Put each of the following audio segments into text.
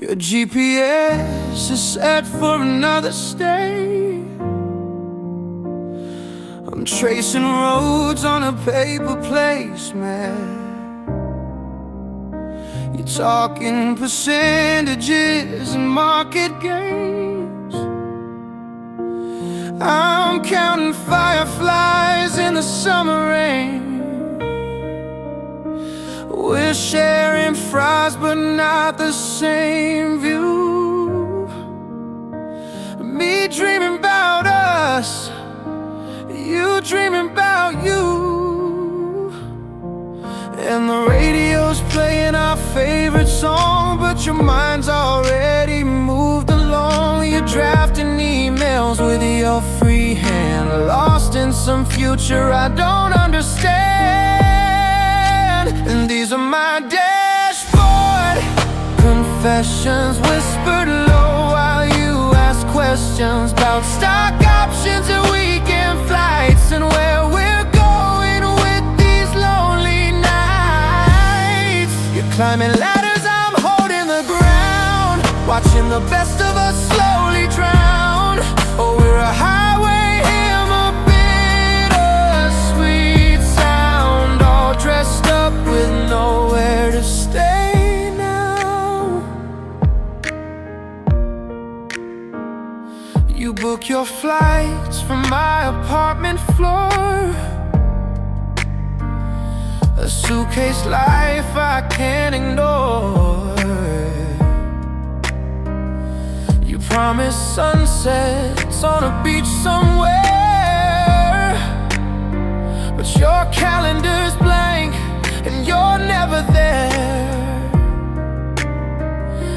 Your GPS is set for another state. I'm tracing roads on a paper placemat. You're talking percentages and market gains. I'm counting fireflies in the summer rain. We're sharing fries but not the same view. Me dreaming about us, you dreaming about you. And the radio's playing our favorite song, but your mind's already moved along. You're drafting emails with your free hand, lost in some future I don't understand. And these are my dashboard confessions, whispered low while you ask questions about stock options and weekend flights, and where we're going with these lonely nights. You're climbing ladders, I'm holding the ground, watching the best of us slowly drown. Oh, we're a highway hymn, a bittersweet sound, all dressed up with nowhere to stay now. You book your flights from my apartment floor, a suitcase life I can't ignore. You promise sunsets on a beach somewhere, but your calendar's blank and you're never there.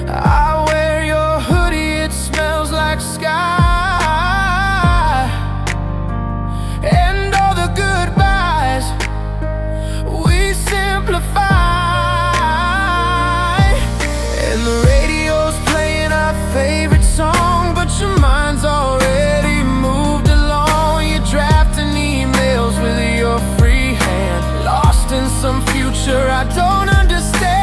I wear your hoodie, it smells like sky, and all the goodbyes we simplify. And the radio's playing our favorite song, but your mind's already moved along. You're drafting emails with your free hand, lost in some future I don't understand.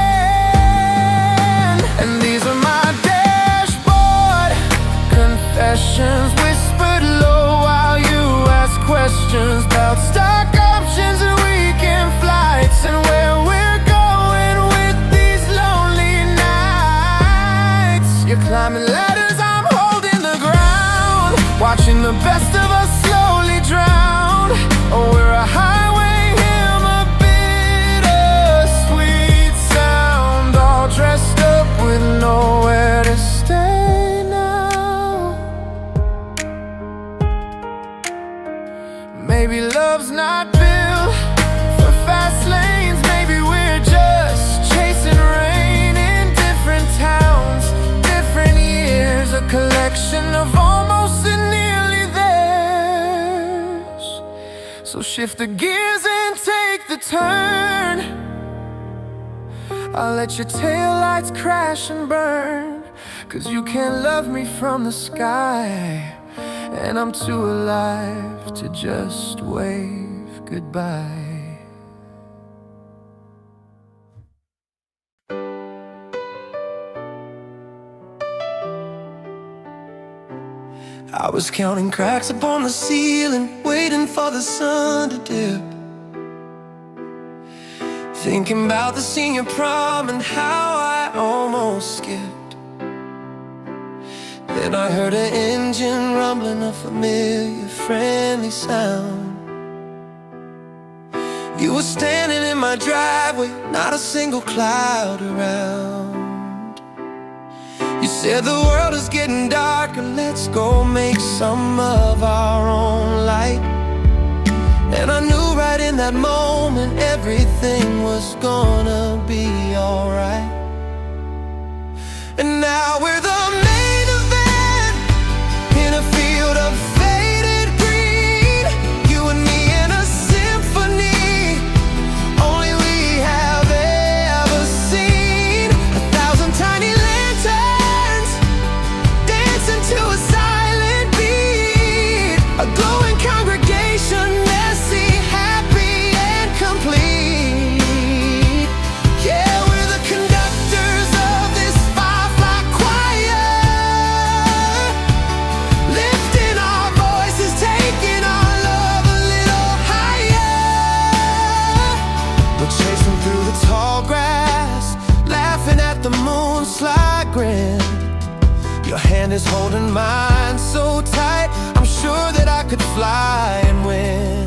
And these are my dashboard confessions, whispered low while you ask questions about stock options and weekend flights, and where we're going with these lonely nights. You're climbing ladders, I'm holding the ground, watching the best of us slowly drown. Oh, we're a highway hymn, a bittersweet sound, all dressed up with nowhere to stay now. Maybe love's not built for fast lanes, maybe we're just chasing rain in different towns, different years, a collection of almost and nearly theirs. So shift the gears and take the turn, I'll let your taillights crash and burn, 'cause you can't love me from the sky, and I'm too alive to just wave goodbye. I was counting cracks upon the ceiling, waiting for the sun to dip, thinking about the senior prom and how I almost skipped. Then I heard an engine rumbling, a familiar, friendly sound. You were standing in my driveway, not a single cloud around. You said the world is getting darker, let's go make some of our own light. And I knew right in that moment everything was gonna be alright. And now we're the main event in a field of faded green, you and me in a symphony only we have ever seen. 1,000 tiny lanterns dancing to a silent beat, a glowing congregation, messy, happy and complete. Yeah, we're the conductors of this firefly choir. holding mine so tight. I'm sure that I could fly and win.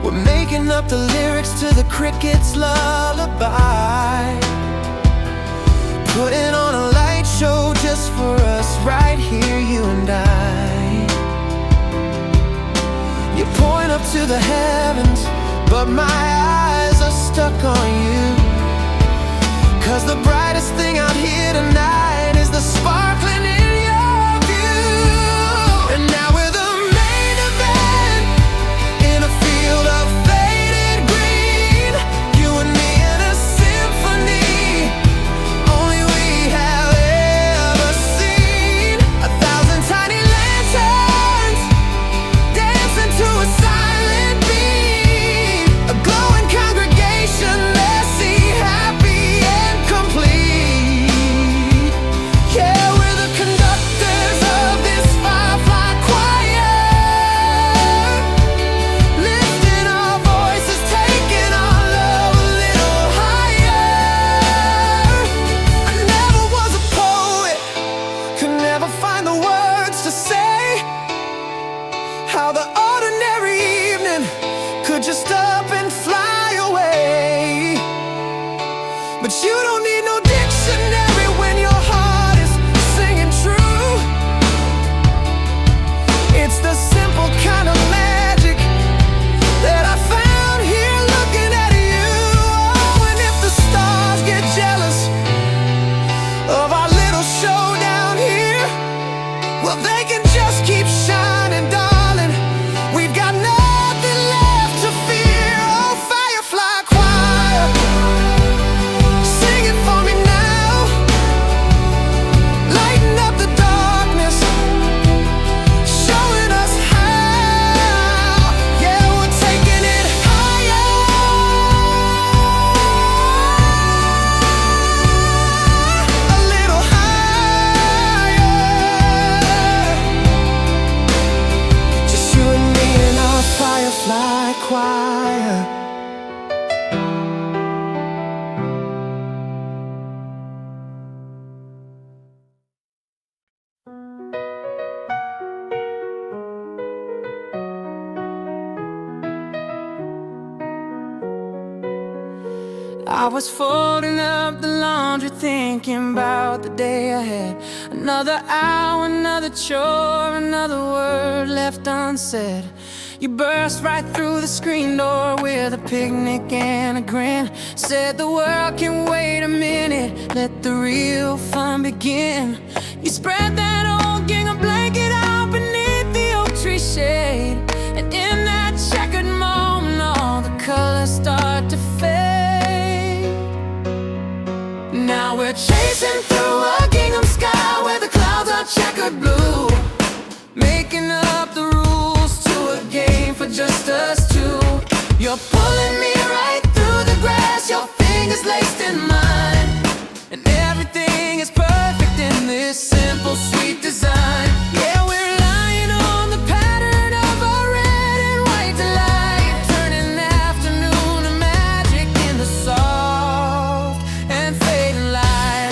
We're making up the lyrics to the cricket's lullaby, putting on a light show just for us right here, you and I. You point up to the heavens, but my eyes are stuck on you. 'Cause the brightest thing out here tonight is the sparkling in your view. And now we're the main event in a field of faded green. You and me in a symphony only we have ever seen. 1,000 tiny lanterns dancing to a silent beat. A glowing congregation, messy, happy, and complete. Yeah, we're the conductors of this firefly choir, lifting our voices, taking our love a little higher. I never was a poet, could never find the words to say how the ordinary evening could just up and fly away. But you don't need no dictionary when your heart is singing true. It's the simple kind of magic that I found here looking at you. Oh, and if the stars get jealous of our little show down here, well, they can just keep shining, darling. We've got nothing left to fear. Oh, firefly choir, sing it for me now. Lighten up the darkness, showing us how. Yeah, we're taking it higher, a little higher. Just you and me in our firefly choir. I was folding up the laundry, thinking about the day ahead. Another hour, another chore, another word left unsaid. You burst right through the screen door with a picnic and a grin. Said the world can wait a minute, let the real fun begin. You spread that old gingham blanket out beneath the oak tree shade, and in that checkered moment all the colors start to fade. Now we're chasing through a gingham sky where the clouds are checkered blue, making up the rules to a game for just us two. You're pulling me right through the grass, your fingers laced in mine, and everything is perfect in this simple, sweet design. Yeah, we're lying on the pattern of our red and white delight, turning afternoon to magic in the soft and fading light.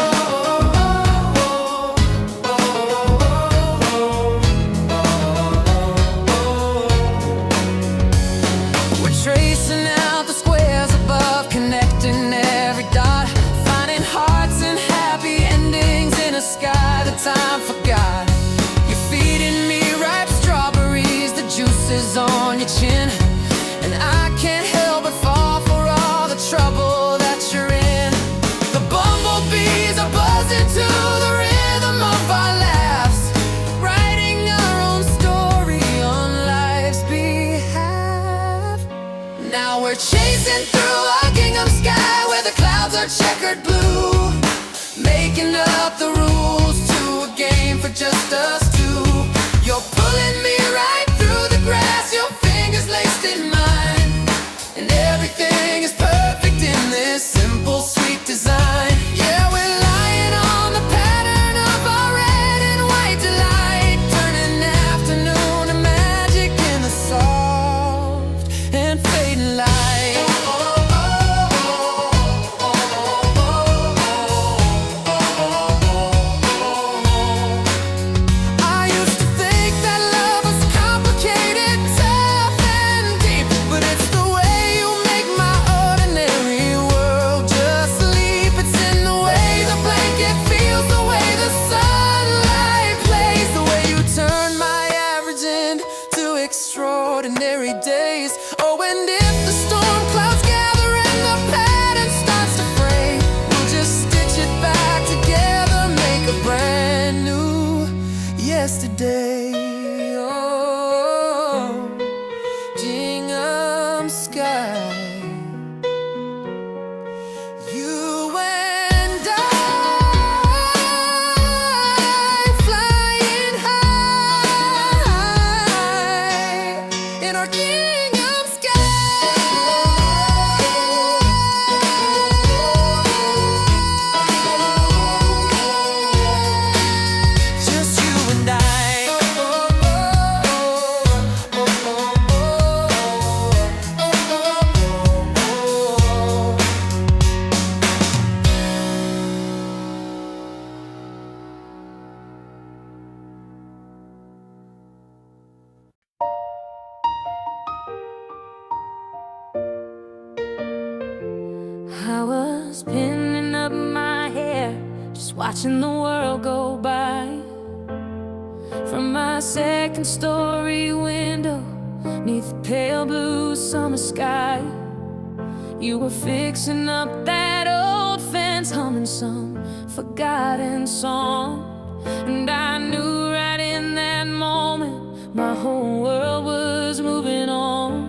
We're tracing out ordinary days. Oh, and if the storm clouds gather and the pattern starts to fray, we'll just stitch it back together, make a brand new yesterday. Oh, gingham sky, you and I flying high in our gingham sky. Just you and I. I was pinning up my hair, just watching the world go by. From my second story window, neath the pale blue summer sky, you were fixing up that old fence, humming some forgotten song. And I knew right in that moment my whole world was moving on.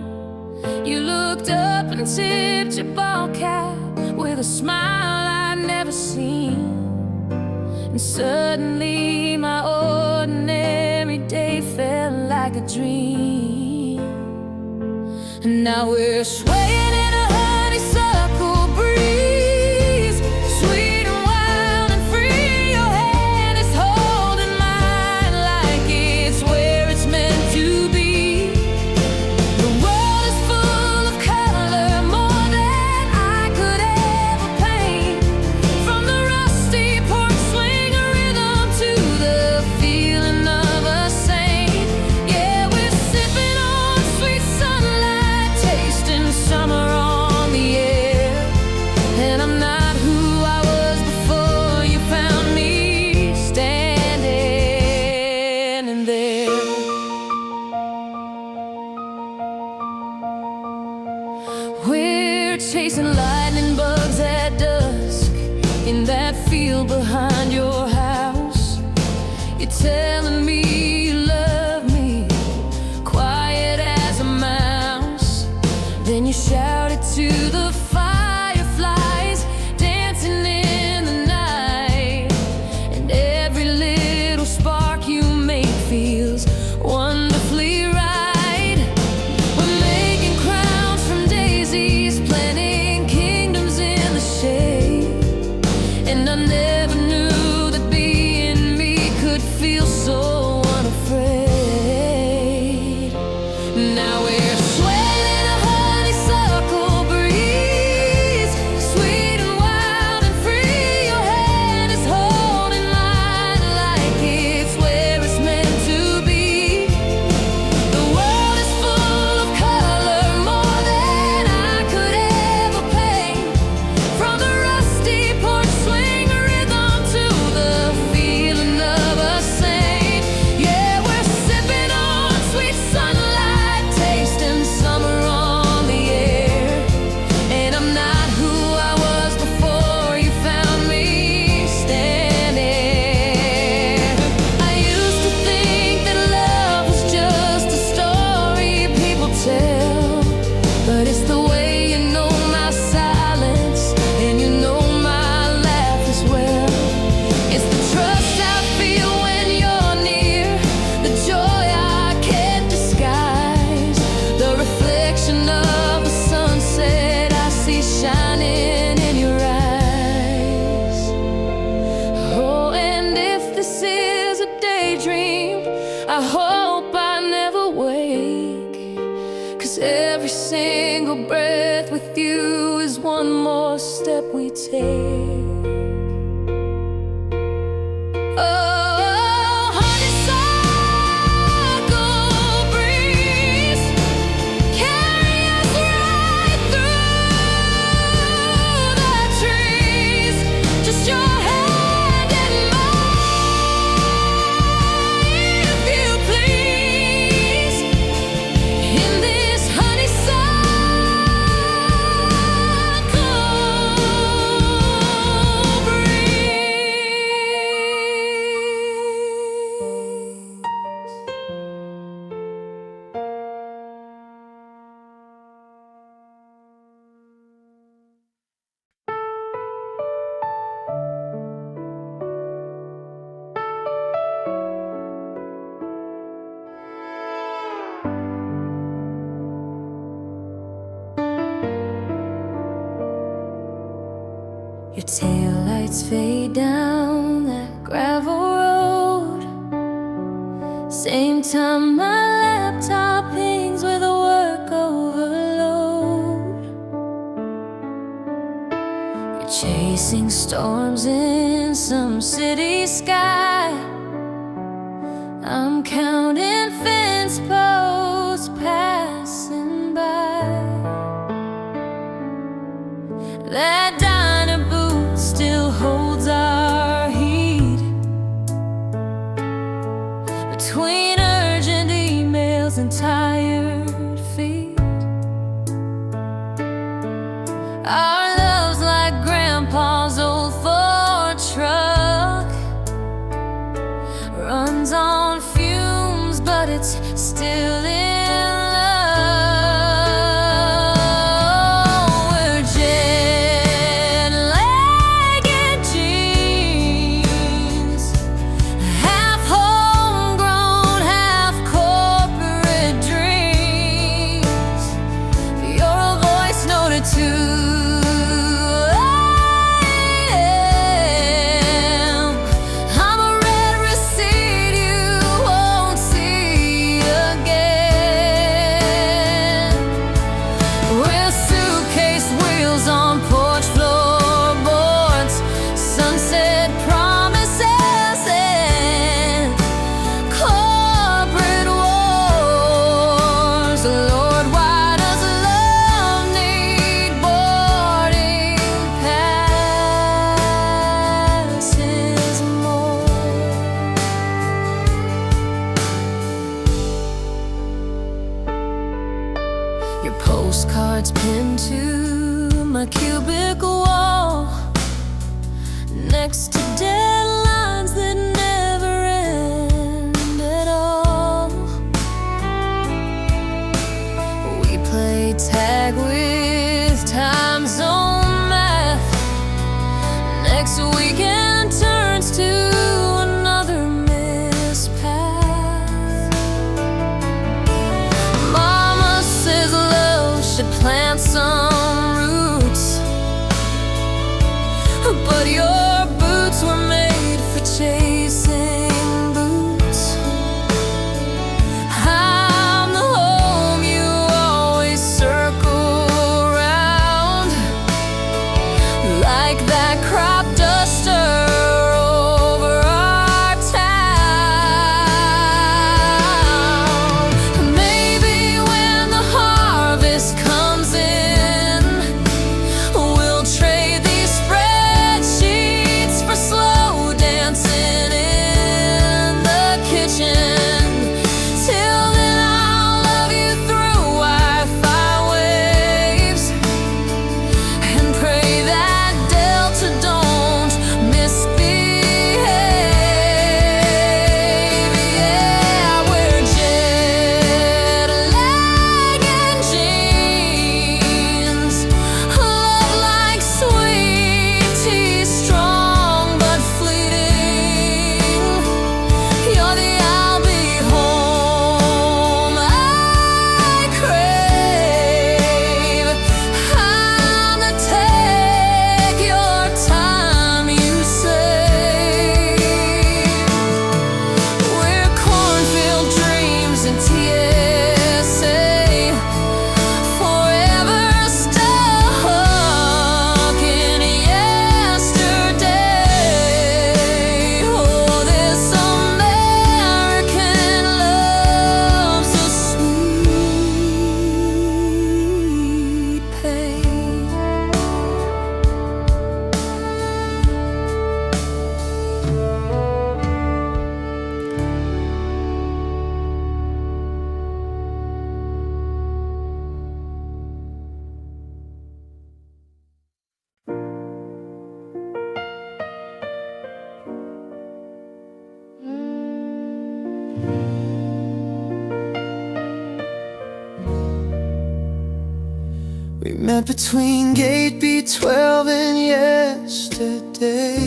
You looked up and tipped your ball cap with a smile I'd never seen. And suddenly my ordinary day felt like a dream. And now we're swaying in a honeysuckle breeze, sweet and wild and free. Your hand is holding mine like it's where it's meant to be. The world is full of color, more than I could ever paint. From the rusty porch swing rhythm to the feeling of a saint. Yeah, we're sipping on sweet sunlight, tasting summer on the air. And I'm not who I was before you found me standing there. We're chasing lightning bugs at dusk in that field behind your house. You're telling me you love me, quiet as a mouse. Then you shouted to the fireflies dancing in the night. And every little spark you make feels wonderfully right. We're making crowns from daisies, planting kingdoms in the shade. And I never knew that being me could feel so unafraid. Now we're swaying in a honeysuckle breeze, sweet and wild and free. Your hand is holding mine like it's where it's meant to be. The world is full of color, more than I could ever paint. From the rusty porch swing rhythm to the feeling of a saint. Yeah, we're sipping on sweet sunlight, tasting summer on the air. And I'm not who I was before you found me standing. I used to think that love was just a story people tell, but it's the way you know my silence and you know my laugh as well. It's the trust I feel when you're near, the joy I can't disguise, the reflection of a sunset I see shining in your eyes. Oh, and if this is a daydream, I hope I never wake. 'Cause every single breath with you is one more step we take. Oh, honeysuckle breeze, carry us right through the trees. Just your hand in mine, if you please. In this Same time my laptop pings with a work overload. You're chasing storms in some city sky. I'm counting fence posts passing by. That diner booth still holds our heat. Between urgent emails and tired feet, our love's like Grandpa's old Ford truck. Runs on fumes, but it's still in love. We're jet-lagged jeans, half homegrown, half corporate dreams. You're a voice noted too. Your postcards pinned to my cubicle wall, next to deadlines that never end at all. We play tag with time zone math. Next weekend turns to another missed path. Mama says love should plant some roots, but your boots were made for chasing boots. I'm the home you always circle round, like that crop duster over our town. Maybe when the harvest comes in, we'll trade these spreadsheets for slow dancing in the kitchen. Till then I'll love you through Wi-Fi waves and pray that Delta don't misbehave. Yeah, we're jet-lagged jeans, love like sweet tea, strong but fleeting. You're the I'll be home I crave. I'm the take your time you say. We're cornfield dreams and TSA, forever stuck in yesterday. Oh, this American love's a sweet pain. We met between gate B12 and yesterday.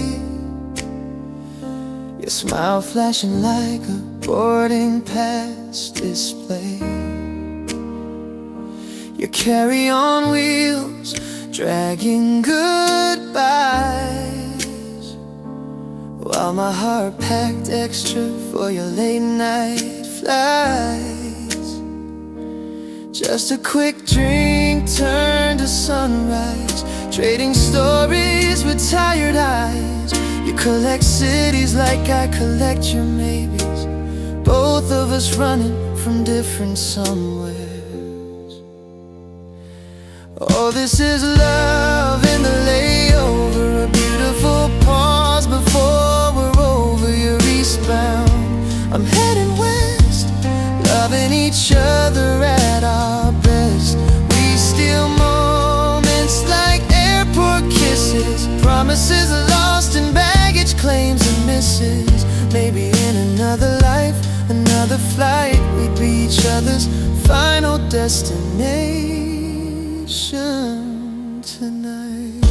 Your smile flashing like a boarding pass display. Your carry-on wheels dragging goodbyes, while my heart packed extra for your late night lies. Just a quick drink turned to sunrise, trading stories with tired eyes. You collect cities like I collect your maybes, both of us running from different somewheres. Oh, this is love in the layover, a beautiful pause before we're over. You're eastbound, I'm heading west, loving each other at our best. We steal moments like airport kisses, promises lost in baggage claims and misses. Maybe in another life, another flight, we'd be each other's final destination tonight.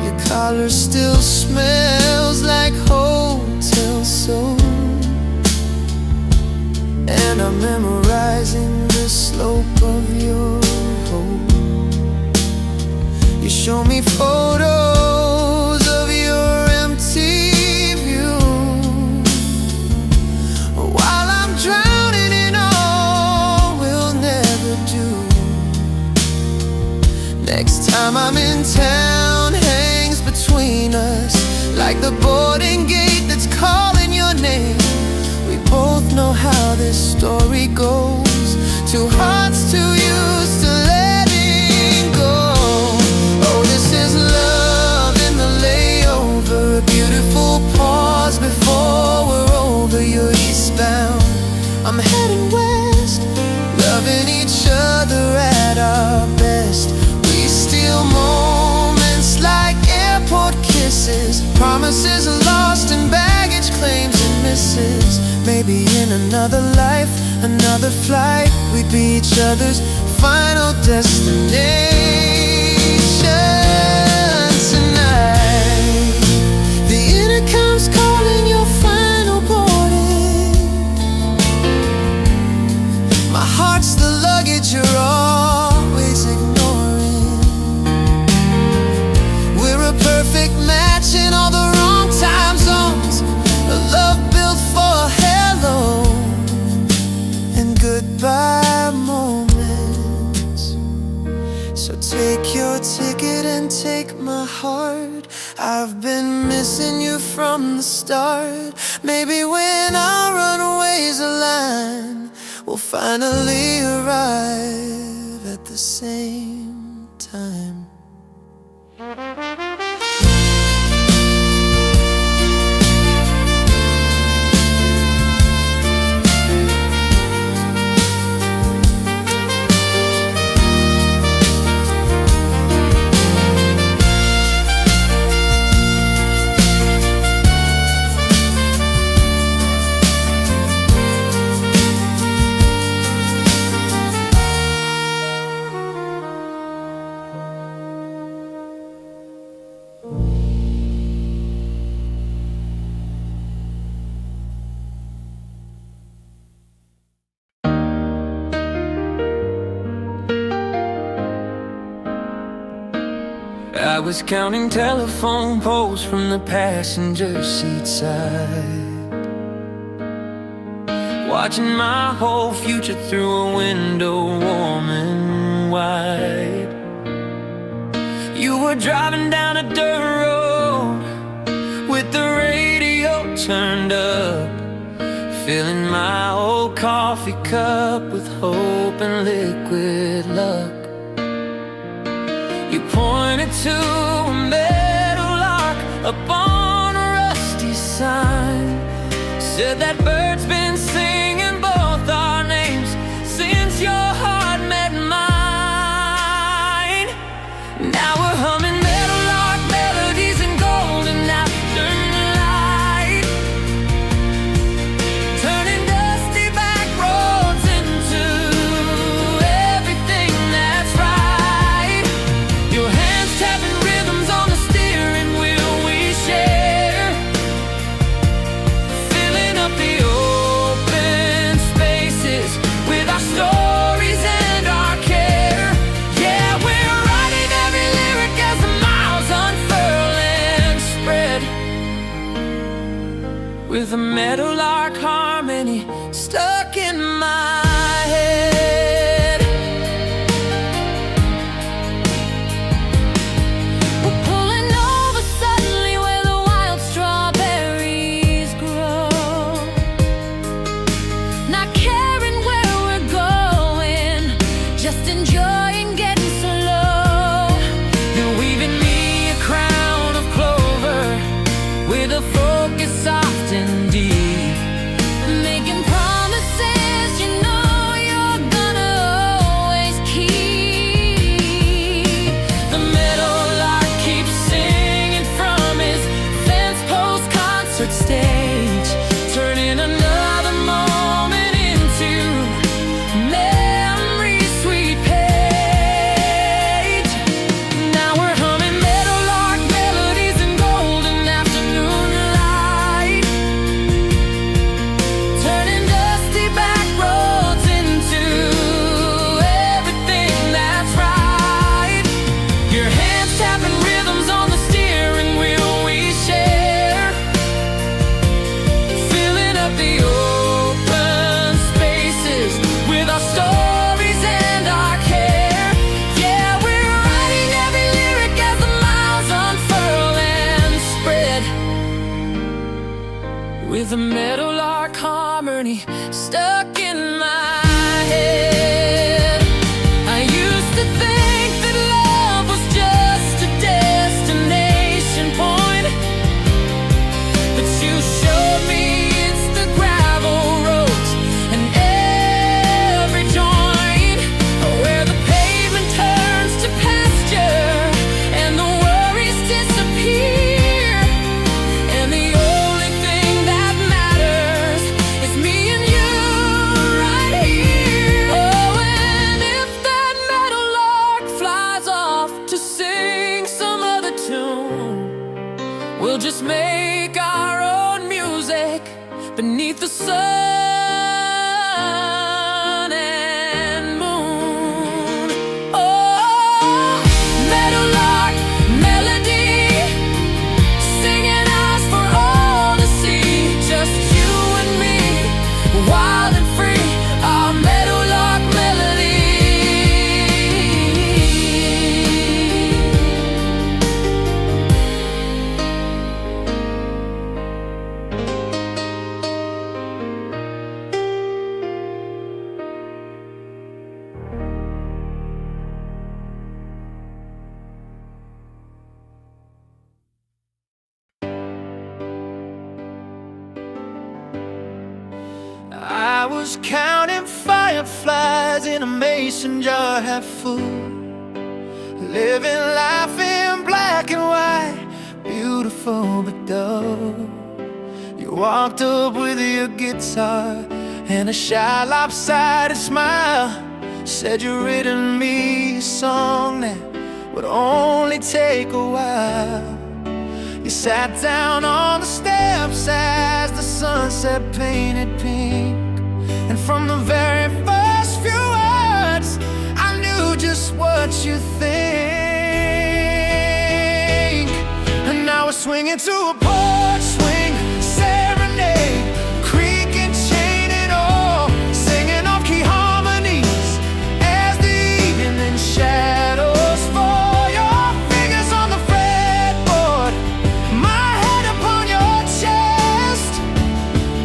Your collar still smells like hotel soap, and I'm memorizing the slope of your hope. You show me photos of your empty view, while I'm drowning in all we'll never do. Next time I'm in town hangs between us, like the boarding gate that's calling your name. We both know how this story goes, two hearts too used to letting go. Oh, this is love in the layover, a beautiful pause before we're over. You're eastbound, I'm heading west, loving each other at our best. We steal moments like airport kisses, promises lost in baggage claims and misses. Maybe in another life, another flight, we'd be each other's final destination tonight. The intercom's calling your final boarding. My heart's the luggage you're always ignoring. We're a perfect match in all the wrong time zones, a love built for hello and goodbye moments. So take your ticket and take my heart. I've been missing you from the start. Maybe when our runways align, we'll finally arrive at the same time. I was counting telephone poles from the passenger seat side, watching my whole future through a window warm and wide. You were driving down a dirt road with the radio turned up, filling my old coffee cup with hope and liquid luck. You pointed to a metal lock upon a rusty sign, said that bird's been singing both our names since your heart met mine. Now we're humming metal lock melodies in golden afterlight, turning dusty back roads into everything that's right. Your hands tapping with a meadowlark harmony stuck in my head. We're pulling over suddenly where the wild strawberries grow, not caring where we're going, just enjoying getting slow. You're weaving me a crown of clover with a focus soft and deep, Making promises you know you're gonna always keep. the meadowlark keeps singing from his fence post concert stage, turning another moment into memory's sweet page. Now we're humming meadowlark melodies in golden afternoon light, turning dusty back roads into everything that's right. Your hands tapping rhythms on the steering wheel we share, filling up the open spaces with our stories and our care. Yeah, we're writing every lyric as the miles unfurl and spread, with a meadowlark harmony stuck in my head. I used to think that love was just a destination point, but you showed me it's the gravel roads and every joint where the pavement turns to pasture and the worries disappear, and the only thing that matters is me and you right here. Oh, and if that meadowlark flies off to sing some other tune, we'll just make our own music beneath the sun and moon. Oh, meadowlark melody, singing us for all to see, just you and me, wild and free. Our meadowlark melody. I was counting fireflies in a mason jar half full, living life in black and white, beautiful but dull. You walked up with your guitar and a shy lopsided smile, said you'd written me a song that would only take a while. You sat down on the steps as the sunset painted pink, and from the very first few words I knew just what you think. And now we're swinging to a porch swing serenade, creak and chain and all, singing off key harmonies as the evening shadows fall. Your fingers on the fretboard, my head upon your chest,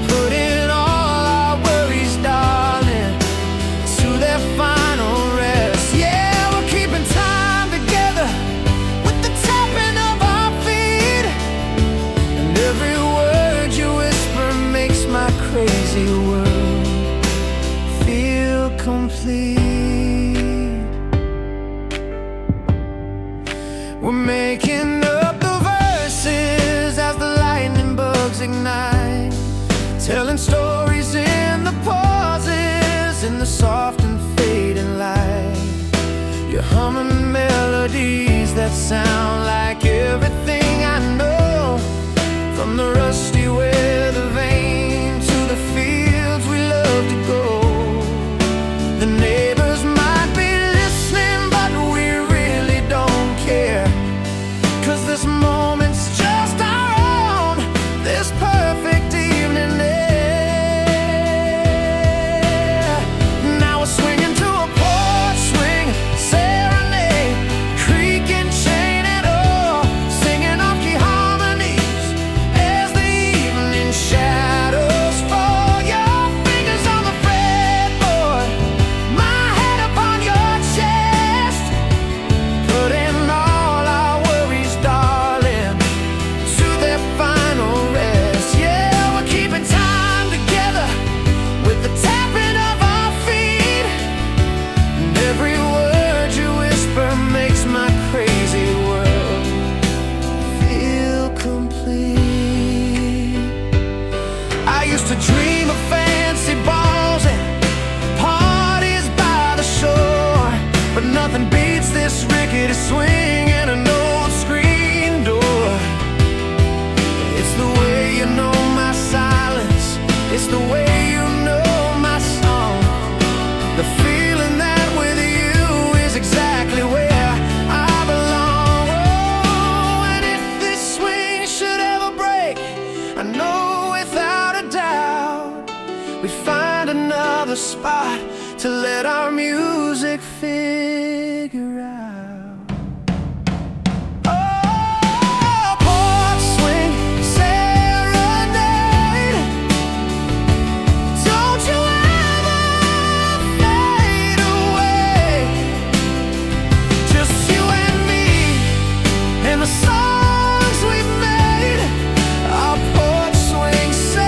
putting all our worries, darling, to their final rest. Yeah, we're keeping time together with the tapping of our feet, and every word you whisper makes my crazy world feel complete. We're making up the verses as the lightning bugs ignite, telling stories in the pauses, in the soft and fading light. You're humming melodies that sound like everything I know, from the rusty weather vane to the fields we love to go. The neighbors might be listening, but we really don't care, 'cause this moment's just our own, this perfect evening to let our music figure out. Oh, porch swing serenade. Don't you ever fade away. Just you and me and the songs we made. Our porch swing serenade.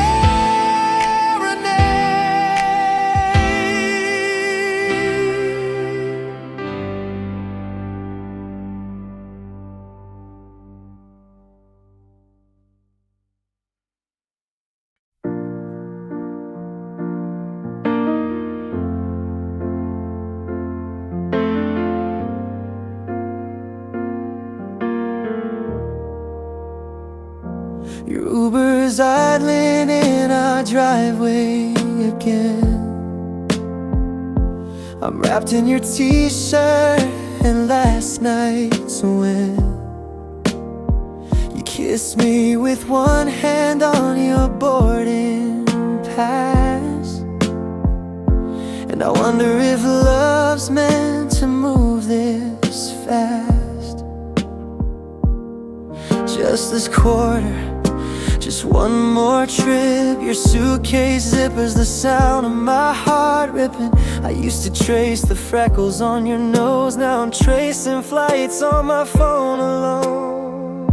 Your Uber's idling in our driveway again. I'm wrapped in your t-shirt and last night's wind. You kissed me with one hand on your boarding pass, and I wonder if love's meant to move this fast. Just this quarter, just one more trip. Your suitcase zippers, the sound of my heart ripping. I used to trace the freckles on your nose. Now I'm tracing flights on my phone alone.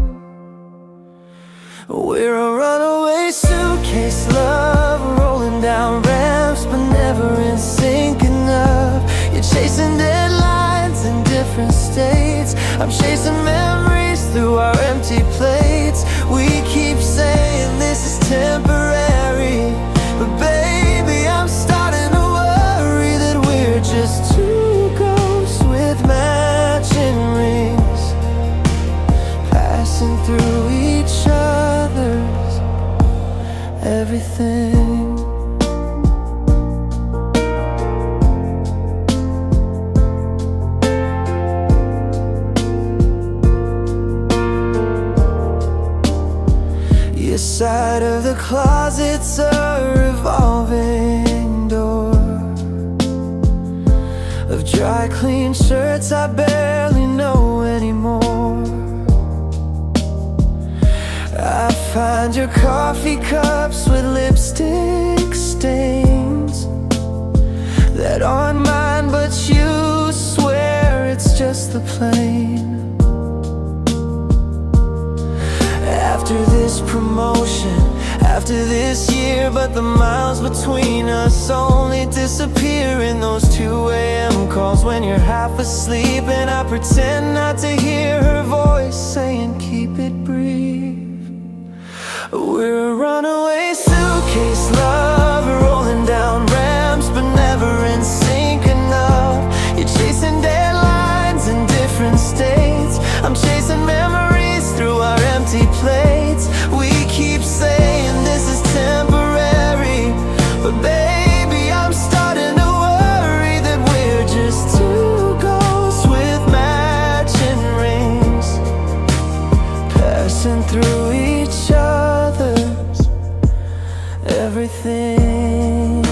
We're a runaway suitcase love, rolling down ramps but never in sync enough. You're chasing deadlines in different states. I'm chasing memories through our empty plates. We keep saying this is temporary, but baby, I'm starting to worry that we're just two ghosts with matching rings, passing through each other's everything. Your side of the closet's a revolving door of dry clean shirts I barely know anymore. I find your coffee cups with lipstick stains that aren't mine, but you swear it's just the plane. After this promotion, after this year, but the miles between us only disappear in those 2 a.m. calls when you're half asleep, and I pretend not to hear her voice saying keep it brief. We're a runaway suitcase love, rolling down ramps but never in sync enough. You're chasing deadlines in different states. I'm chasing memories through our empty plates. We keep saying this is temporary, but baby, I'm starting to worry that we're just two ghosts with matching rings, passing through each other's everything.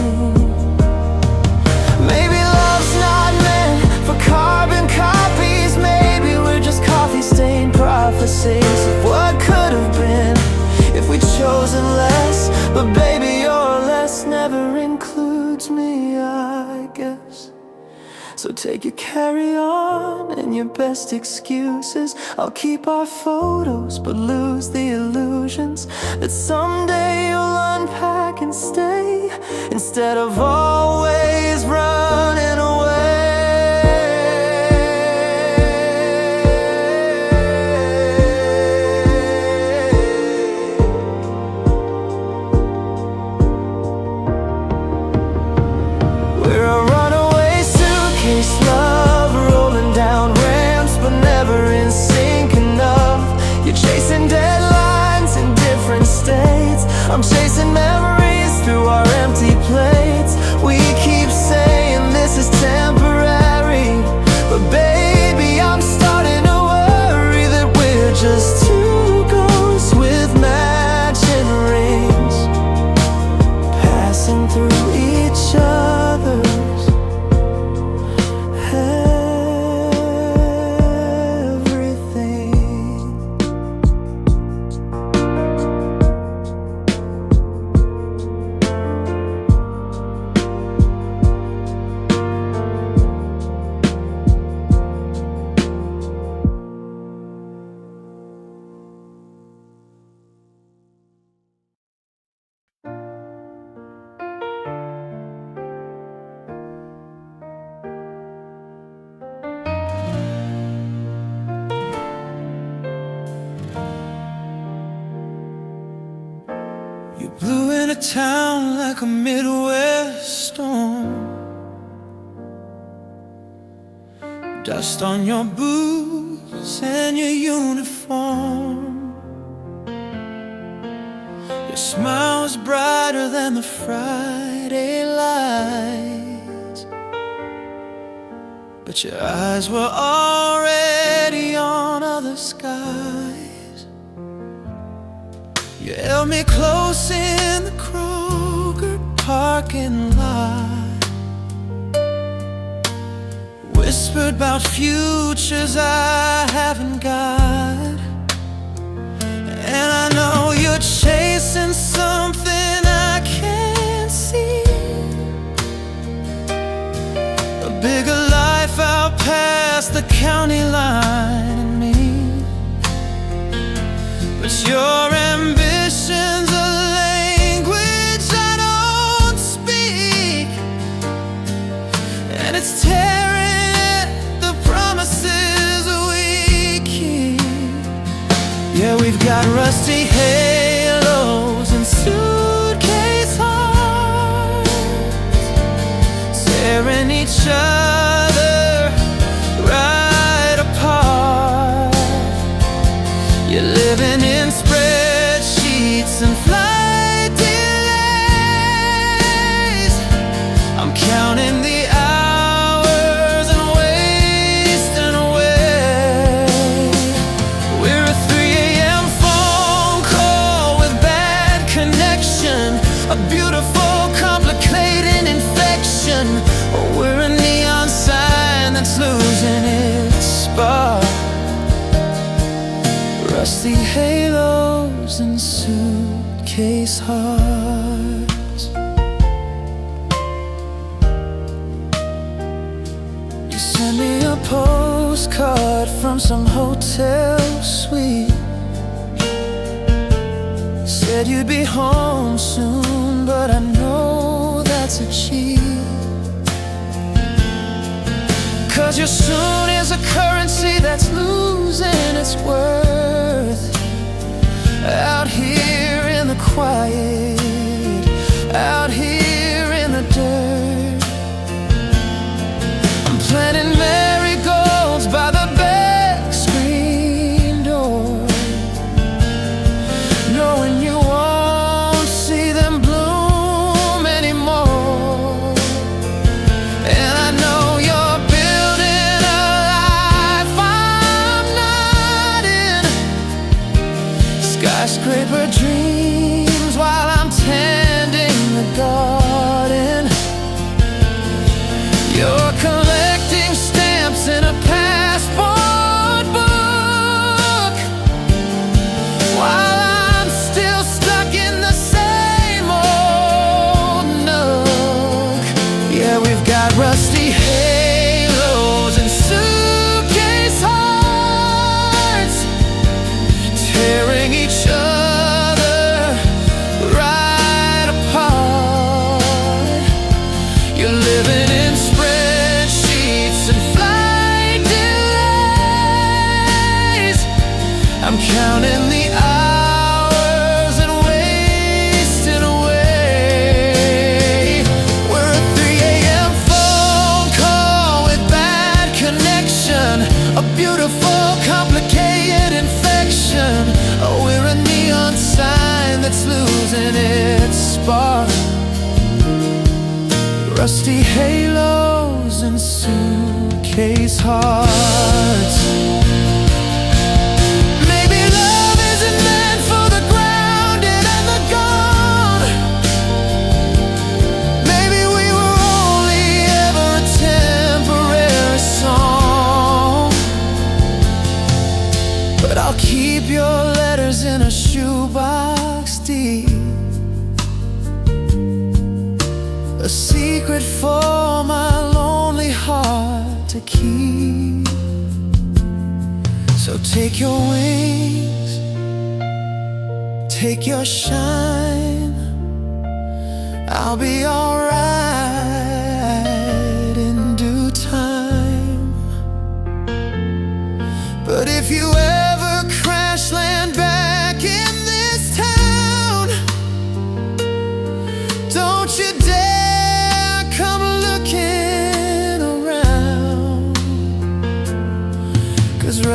Maybe love's not meant for carbon copies. Maybe we're just coffee-stained prophecies of what could have been if we'd chosen less. But baby, your less never includes me, I guess. So take your carry-on and your best excuses. I'll keep our photos but lose the illusions that someday you'll unpack and stay, instead of always running away. We're a runaway suitcase love, rolling down ramps but never in sync enough. You're chasing deadlines in different states. I'm chasing memories through our empty plates. We keep saying town like a Midwest storm. Dust on your boots and your uniform. Your smile's brighter than the Friday lights, but your eyes were already on other skies. You held me close in the Kroger parking lot, whispered about futures I haven't got. And I know you're chasing something I can't see, a bigger life out past the county line and me. But your ambition's a language I don't speak, and it's tearing the promises we keep. Yeah, we've got rusty halos and suitcase hearts, tearing each other right apart. You're living in spreadsheets and flight delays. I'm counting the hours and wasting away. We're a 3 a.m. phone call with bad connection, a beautiful, complicated infection. Or we're a neon sign that's losing its spark, rusty halos and suitcase hearts. You sent me a postcard from some hotel suite, said you'd be home soon, but I know that's a cheat. 'Cause your soon is a currency that's losing its worth out here in the quiet, out here in the dirt. I'm planting marigolds by the back screen door, knowing you won't see them bloom anymore. And I know you're building a life I'm not in, skyscraper dreams while I'm tending the garden. You're collecting stamps in a passport book, while I'm still stuck in the same old nook. Yeah, we've got rusty halos and suitcase hearts, tearing each other right apart. You're living in spreadsheets and flight delays. I'm counting the hours and wasting away. We're a 3 a.m. phone call with bad connection, a beautiful, complicated infection. Oh, we're a neon sign that's losing its spark, rusty halos and suitcase hearts. Maybe love isn't meant for the grounded and the gone. Maybe we were only ever a temporary song, but I'll keep your letters in a shoebox deep, a secret for my lonely heart to keep. So take your wings, take your shine. I'll be alright in due time. But if you ever crash land back in this town,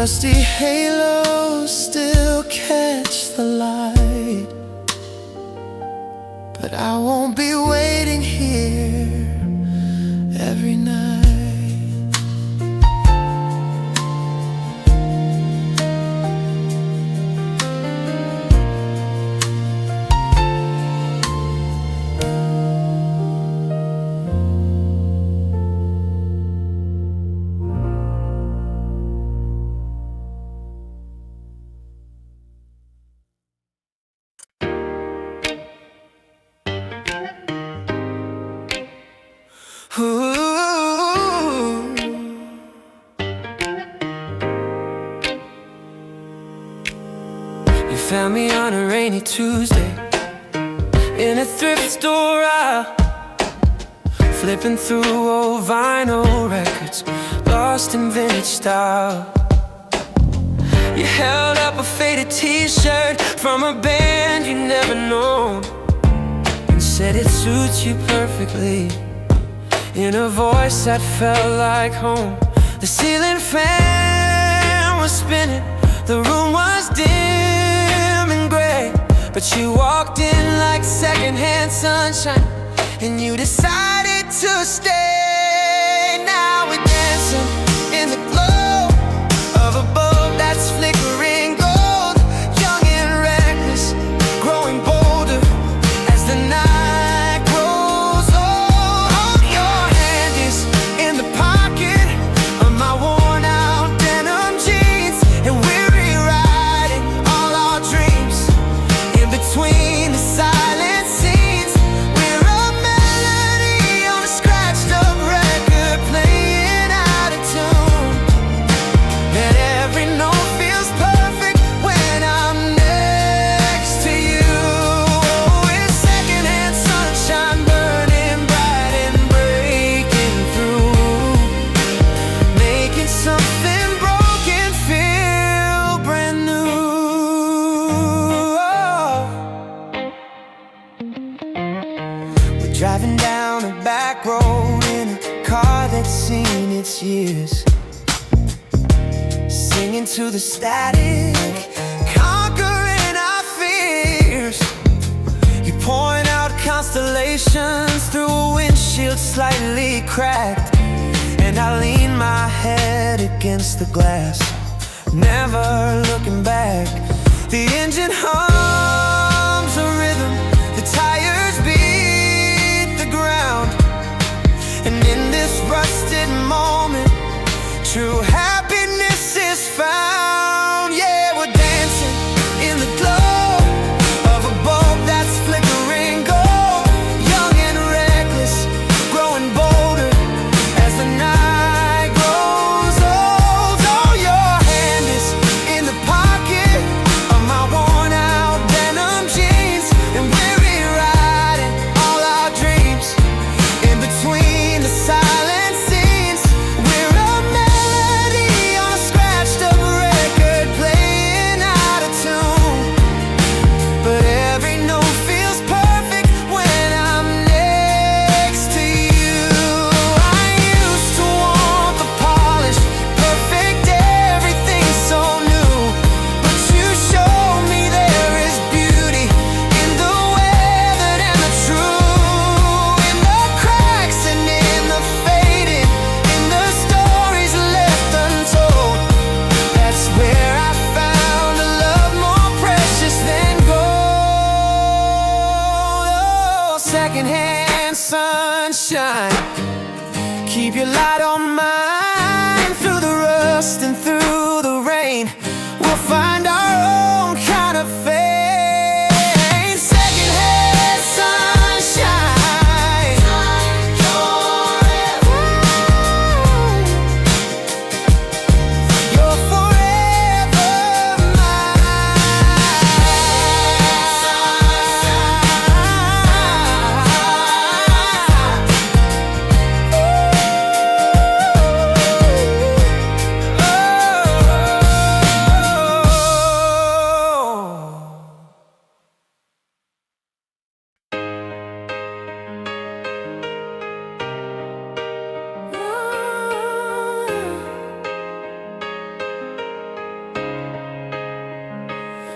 rusty halos still catch the light, but I won't be waiting here every night. Ooh. You found me on a rainy Tuesday in a thrift store aisle, flipping through old vinyl records, lost in vintage style. You held up a faded t-shirt from a band you never known, and said it suits you perfectly, in a voice that felt like home. The ceiling fan was spinning, the room was dim and gray, but you walked in like secondhand sunshine, and you decided to stay. Now we're dancing in the glow of a bulb that's flickering gold, young and reckless, growing bolder as the night grows old. Your hand is in the pocket of my worn out denim jeans, and we're rewriting all our dreams in between the silent scenes. We're a melody on a scratched up record playing out of tune, and every note feels perfect when I'm next to you. Oh, it's secondhand sunshine burning bright and breaking through, making something broken feel brand new. We're driving down a back road in a car that's seen its years, singing to the static, conquering our fears. You point out constellations through a windshield slightly cracked, and I lean my head against the glass, never looking back. The engine hums a rhythm, the tires beat the ground, and in this rusted moment, true happiness is found. Yeah, we're dancing in the glow of a bulb that's flickering gold, young and reckless, growing bolder as the night grows old. Oh, your hand is in the pocket of my worn out denim jeans, and we're rewriting all our dreams in between the silent scenes. We're a melody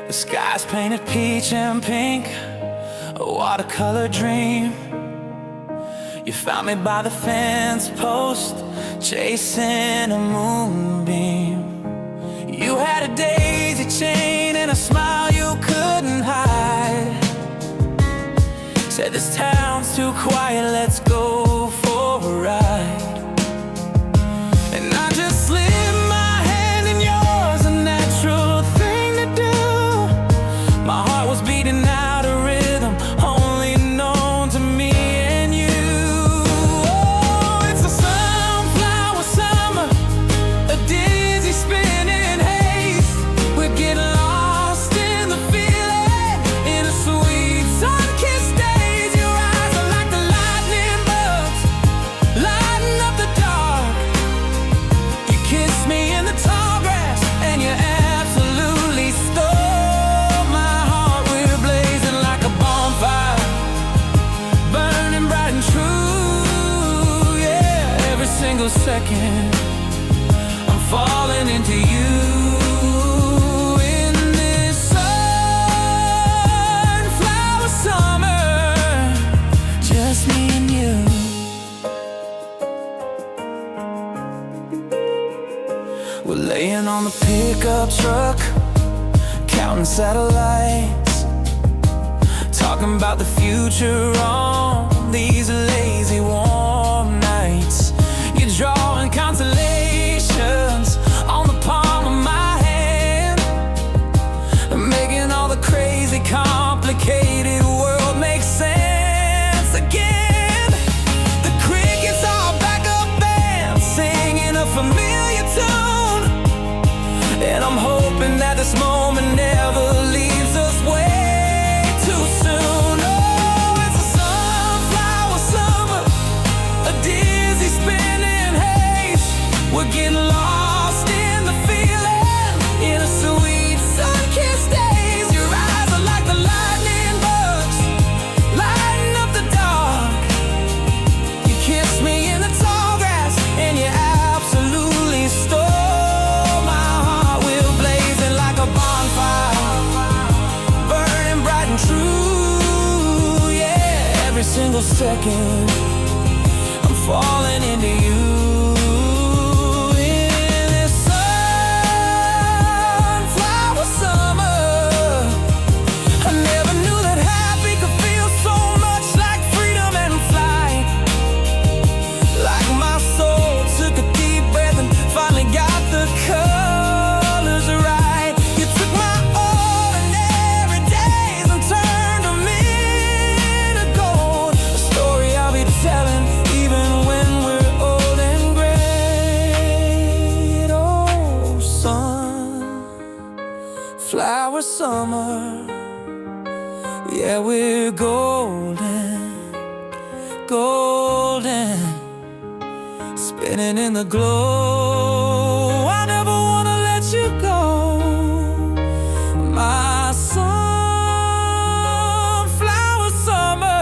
The sky's painted peach and pink, a watercolor dream. You found me by the fence post, chasing a moonbeam. You had a daisy chain and a smile you couldn't hide. Said this town's too quiet, let's go for a ride. And I just slid my hand in yours, a natural thing to do. My heart was beating out a rhythm only known to me and you. Oh, it's a sunflower summer, a dizzy spinning haze. We're getting lost in the feeling, in a sweet sun-kissed daze. Your eyes are like the lightning bugs, lighting up the dark. You kissed me in the tall grass, and you absolutely stole my heart. We're blazing like a bonfire, burning bright and true. Yeah, every single second I'm falling into you. In this sunflower summer, just me and you. We're laying on the pickup truck, counting satellites, talking about the future on these lazy warm nights. You're drawing constellations on the palm of my hand, making all the crazy complicated world make sense again. The crickets are back up and singing a familiar tune, and I'm hoping that this moment never leaves us way too soon. Oh, it's a sunflower summer, a dizzy spinning haze. We're getting lost in the feeling, in a sweet sun-kissed daze. Your eyes are like the lightning bugs, lighting up the dark. You kissed me in the tall grass, and you absolutely stole my heart. We're blazing like a bonfire, burning bright and true. Yeah, every single second I'm falling into you. In this sunflower summer, I never knew that happy could feel so much like freedom and flight. Like my soul took a deep breath and finally got the colors right. You took my ordinary days and turned them into gold. A story I'll be telling even when we're old and gray. Oh, sunflower summer, yeah, we're golden, golden, spinning in the glow. I never wanna let you go, my sunflower summer.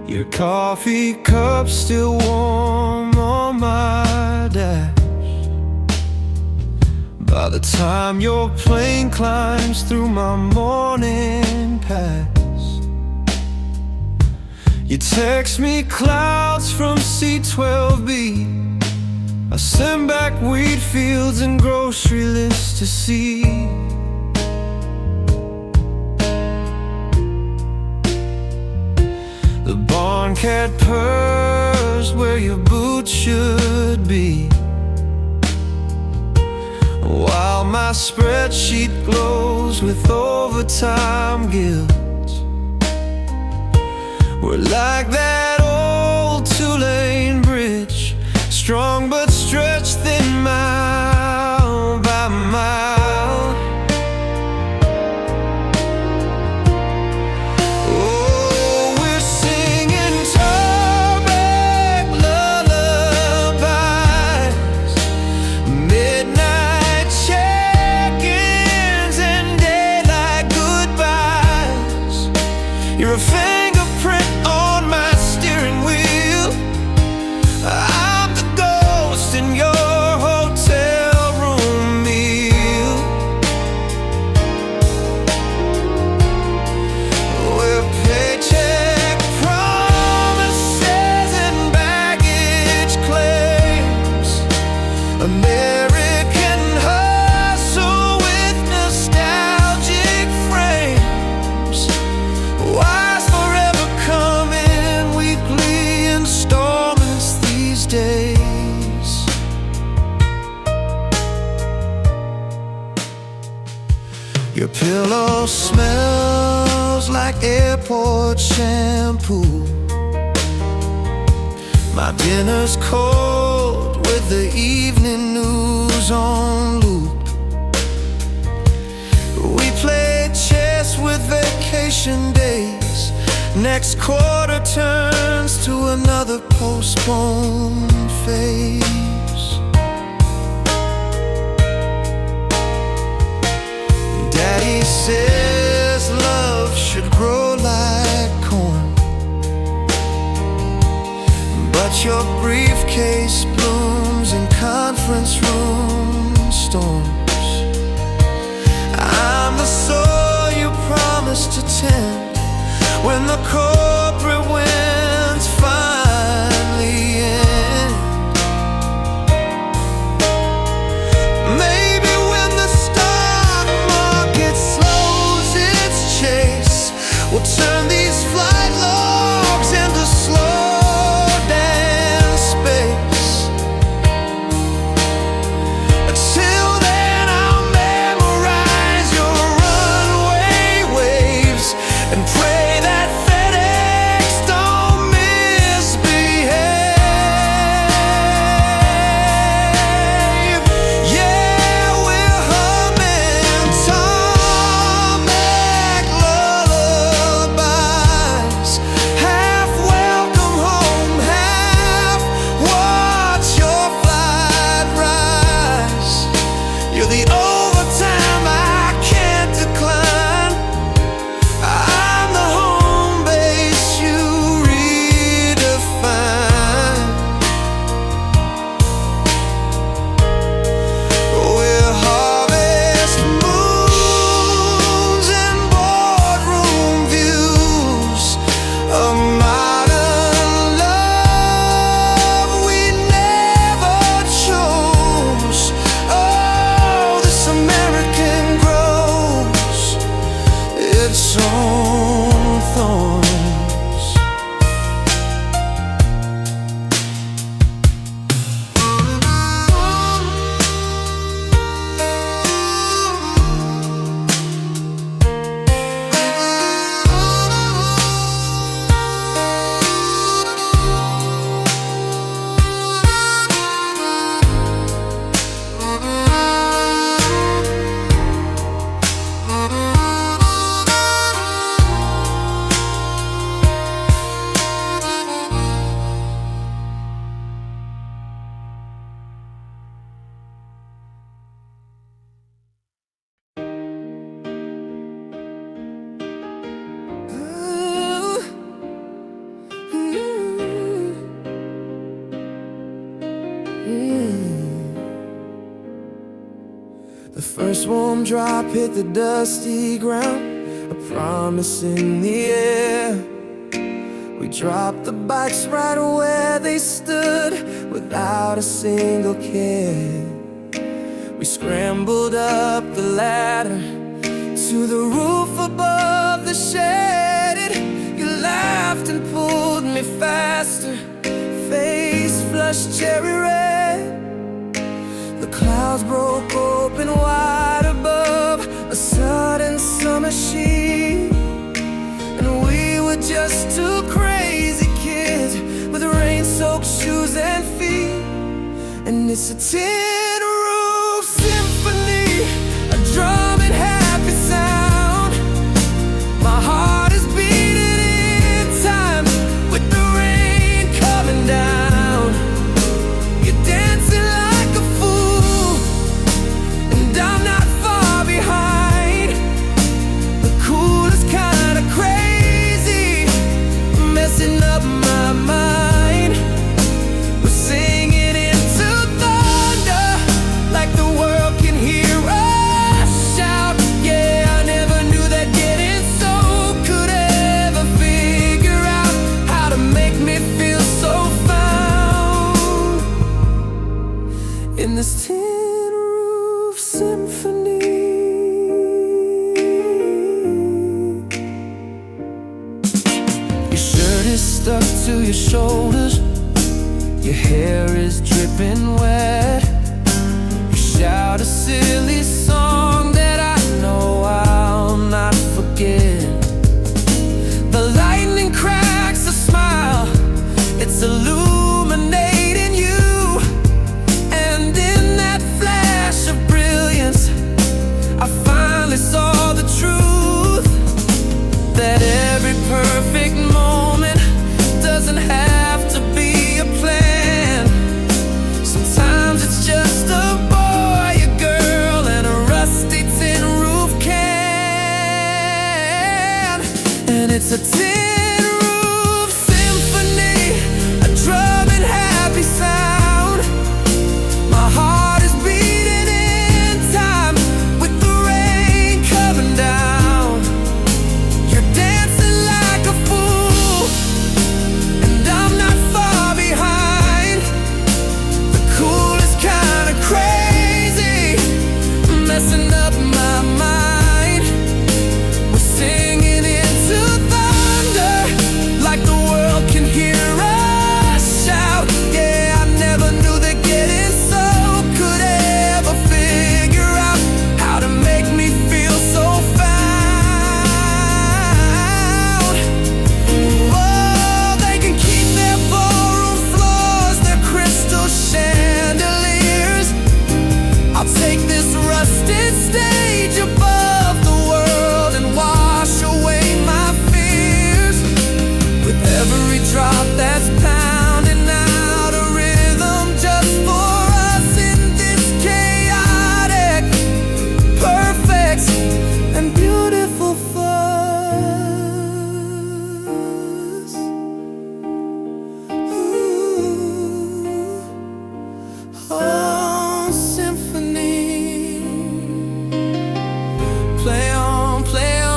Your coffee cup still warm on my dash. By the time your plane climbs through my morning pass, you text me clouds from 𝒑𝒍𝒂𝒚𝒍𝒊𝒔𝒕. I send back wheat fields and grocery lists to see. The barn cat purrs floors where your boots should be, while my spreadsheet glows with overtime guilt. We're like that old two-lane bridge, strong but stretched thin mile by mile. Oh, we're singing tarmac lullabies, midnight check-ins and daylight goodbyes. You're a fingerprint on my steering wheel, I'm the ghost in your hotel room meal. We're paycheck promises and baggage claims, American hustle with nostalgic frames. Why's forever coming weekly installments these days? Your pillow smells like airport shampoo. My dinner's cold with the evening news on loop. We play chess with vacation days. Next quarter turns to another postponed phase. Daddy says love should grow like corn, but your briefcase blooms in conference room storms. I'm the soil you promised to tend when the corporate winds finally end. Maybe when the stock market slows its chase, we'll turn these flight logs into slow dance space. Till then I'll memorize your runway waves and pray that FedEx don't misbehave. Yeah, we're humming tarmac lullabies, half welcome home, half watch your flight rise. You're the overtime I can't decline, I'm the home base you redefine. We're harvest moons and boardroom views of modern love we never chose. Oh, this American grows its own thorns. The first warm drop hit the dusty ground, a promise in the air. We dropped the bikes right where they stood, without a single care. We scrambled up the ladder to the roof above the shed. You laughed and pulled me faster, faded blush cherry red. The clouds broke open wide above a sudden summer sheet, and we were just two crazy kids with rain-soaked shoes and feet. And it's a tin roof symphony, a drumming happy sound. My heart is beating in time with the rain coming down. You're dancing like a fool, and I'm not far behind. The coolest kind of crazy, messing up my mind. We're singing into thunder like the world can hear us shout. Yeah, I never knew that getting so could ever figure out how to make me feel so found in this tin roof symphony. Your shirt is stuck to your shoulders, your hair is dripping wet. You shout a silly song that I know I'll not forget. The lightning cracks a smile, it's illuminating you. And in that flash of brilliance, I finally saw the truth, that every perfect moment doesn't have to be a plan. Sometimes it's just a boy, a girl, and a rusty tin roof can. And it's a tin roof symphony, a drumming happy sound. My heart is beating in time with the rain coming down. You're dancing like a fool, and I'm not far behind. The coolest kind of crazy, messing up my mind. We're singing into thunder like the world can hear us shout. Yeah, I never knew that getting so could ever figure out how to make me feel so found. Oh, they can keep their ballroom floors, their crystal chandeliers. I'll take this rusted stage above the world and wash away my fears. With every drop that's pounding out a rhythm just for us in this chaotic, perfect, and beautiful fuss. Ooh. Oh, symphony. Play on, play on.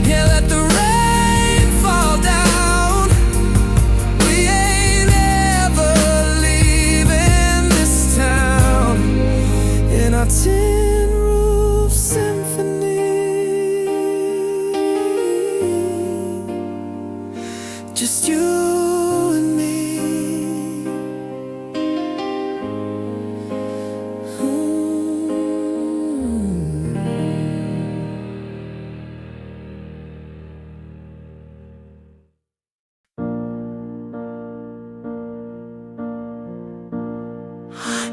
Yeah, let the rain fall down. We ain't ever leaving this town in our tin roof symphony. Just you and me.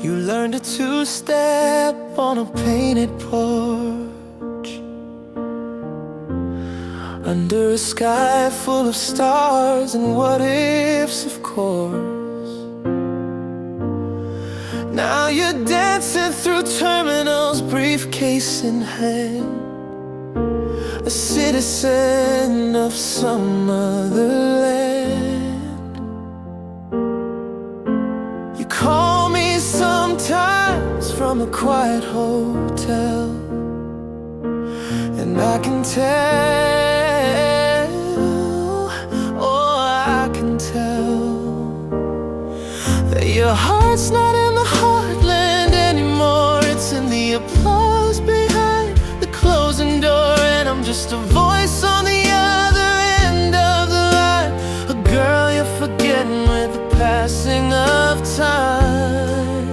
You learned a two-step on a painted porch, under a sky full of stars and what-ifs, of course. Now you're dancing through terminals, briefcase in hand, a citizen of some other land. You call me sometimes from a quiet hotel, and I can tell, oh, I can tell, that your heart's not in the heartland anymore. It's in the applause behind the closing door, and I'm just a voice on the other end of the line. A girl passing of time.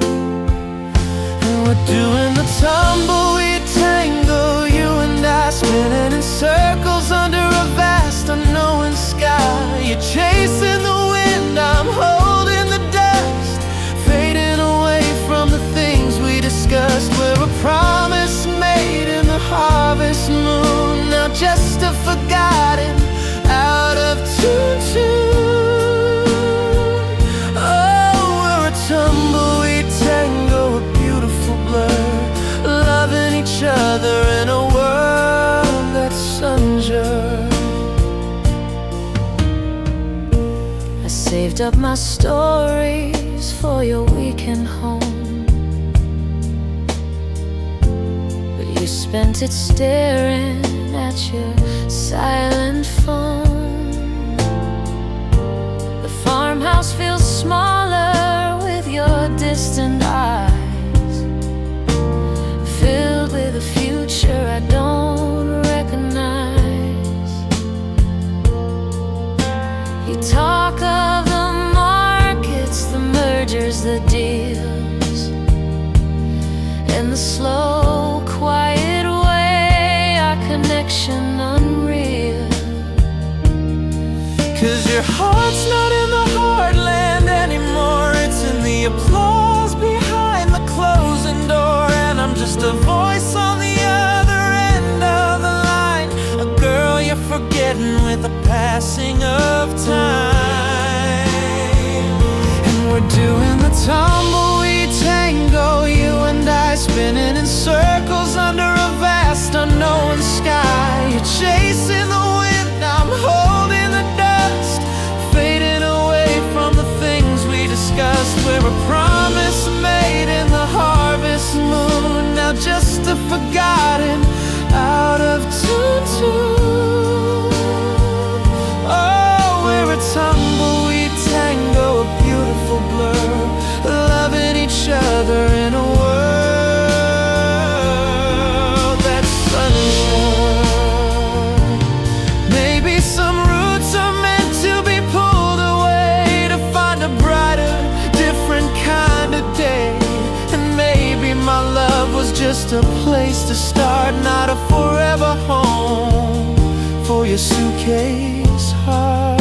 And we're doing the tumbleweed tango, you and I spinning in circles under a vast unknown sky. You're chasing the wind, I'm holding the dust, fading away from the things we discussed. We're a promise made in the harvest moon, now just a forgotten, out of tune. Oh, we're a tumbleweed tango, a beautiful blur, loving each other in a world that's unsure. I saved up my stories for your weekend home, but you spent it staring at your silent phone. The farmhouse feels smaller with your distant eyes, filled with a future I don't recognize. You talk of the markets, the mergers, the deals, and the slow, quiet way our connection unreal. 'Cause your heart's not in the heartland anymore, it's in the applause behind the closing door. And I'm just a voice on the other end of the line, a girl you're forgetting with the passing of time. And we're doing the tumbleweed tango, you and I spinning in circles under a vast unknown sky. You're chasing the wind, I'm holding the dust, fading away from the things we discussed. We're a promise made in the harvest moon, now just a forgotten, out of tune. Oh, we're a tumbleweed tango, a beautiful blur, loving each other in a world that's sunshine. Maybe some roots are meant to be pulled away to find a brighter, different kind of day. And maybe my love was just a place to start, not a forever home for your suitcase heart.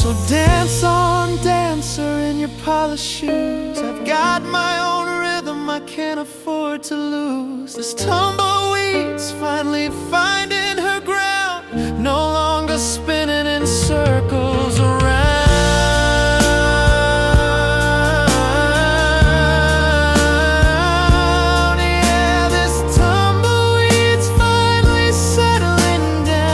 So dance on, dancer, in your polished shoes. I've got my own rhythm I can't afford to lose. This tumbleweed's finally finding her ground, no longer spinning in circles around. Yeah, this tumbleweed's finally settling down.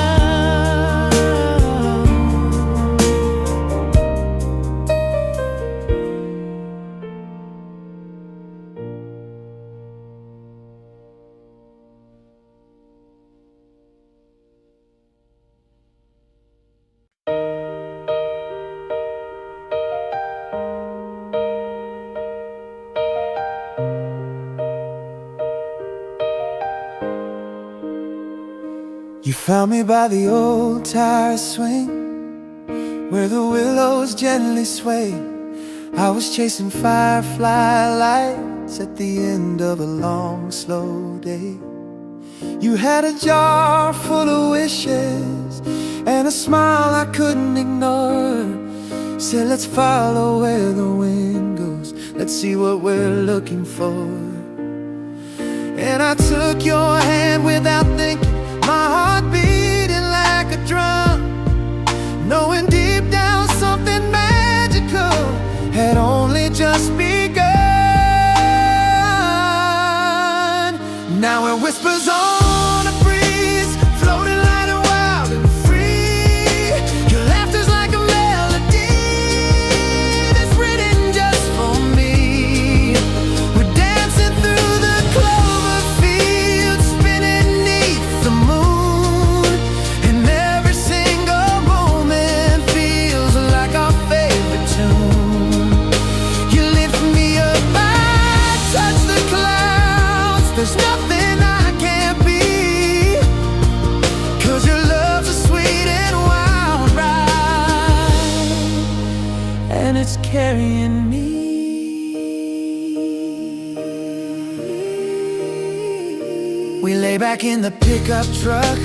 You found me by the old tire swing, where the willows gently sway. I was chasing firefly lights at the end of a long, slow day. You had a jar full of wishes and a smile I couldn't ignore. Said, let's follow where the wind goes, let's see what we're looking for. And I took your hand without thinking, my heart beating like a drum, knowing deep down something magical had only just begun. Now it whispers on a breeze, floating light and wild and free. Your laughter's like a melody that's written just for me. We're dancing through the clover fields, spinning 'neath the lay back in the pickup truck,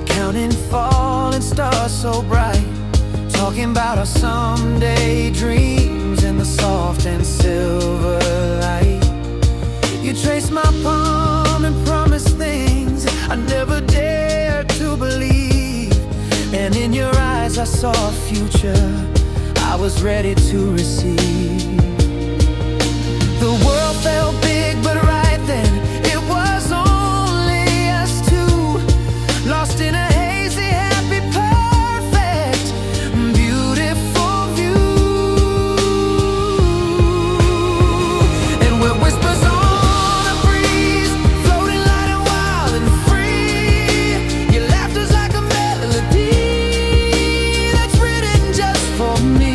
counting falling stars so bright, talking about our someday dreams in the soft and silver light. You traced my palm and promised things I never dared to believe, and in your eyes I saw a future I was ready to receive. The world felt big, but right then it was only us two, lost in a hazy, happy, perfect, beautiful view. And we're whispers on a breeze, floating light and wild and free. Your laughter's like a melody that's written just for me.